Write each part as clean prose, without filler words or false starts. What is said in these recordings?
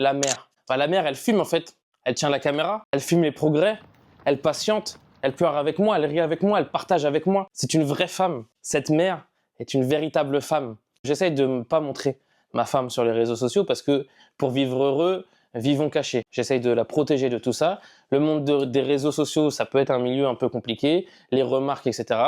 la mère. Enfin, la mère, elle filme en fait. Elle tient la caméra, elle filme les progrès, elle patiente, elle pleure avec moi, elle rit avec moi, elle partage avec moi. C'est une vraie femme. Cette mère est une véritable femme. J'essaye de ne pas montrer ma femme sur les réseaux sociaux parce que pour vivre heureux, vivons cachés. J'essaye de la protéger de tout ça. Le monde des réseaux sociaux, ça peut être un milieu un peu compliqué, les remarques, etc.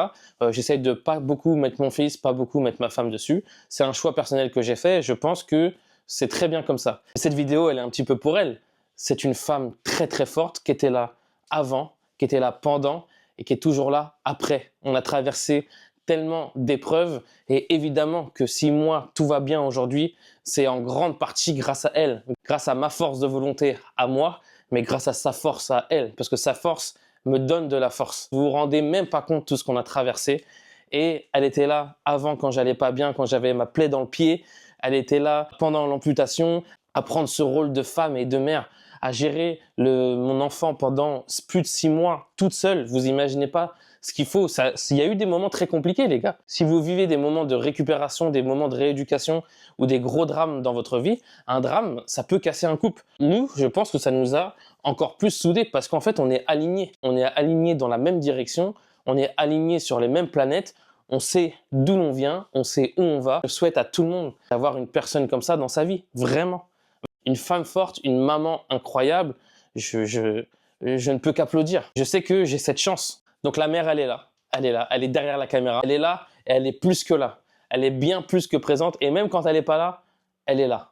J'essaye de pas beaucoup mettre mon fils, pas beaucoup mettre ma femme dessus. C'est un choix personnel que j'ai fait et je pense que c'est très bien comme ça. Cette vidéo, elle est un petit peu pour elle. C'est une femme très très forte qui était là avant, qui était là pendant et qui est toujours là après. On a traversé tellement d'épreuves et évidemment que si moi tout va bien aujourd'hui, c'est en grande partie grâce à elle, grâce à ma force de volonté à moi, mais grâce à sa force à elle, parce que sa force me donne de la force. Vous vous rendez même pas compte de tout ce qu'on a traversé et elle était là avant quand j'allais pas bien, quand j'avais ma plaie dans le pied, elle était là pendant l'amputation, à prendre ce rôle de femme et de mère, à gérer mon enfant pendant plus de 6 mois toute seule. Vous imaginez pas ce qu'il faut. Il y a eu des moments très compliqués, les gars. Si vous vivez des moments de récupération, des moments de rééducation ou des gros drames dans votre vie, un drame, ça peut casser un couple. Nous, je pense que ça nous a encore plus soudés parce qu'en fait, on est alignés. On est alignés dans la même direction. On est alignés sur les mêmes planètes. On sait d'où l'on vient. On sait où on va. Je souhaite à tout le monde d'avoir une personne comme ça dans sa vie. Vraiment. Une femme forte, une maman incroyable, je ne peux qu'applaudir. Je sais que j'ai cette chance. Donc la mère, elle est là. Elle est là. Elle est derrière la caméra. Elle est là et elle est plus que là. Elle est bien plus que présente. Et même quand elle n'est pas là, elle est là.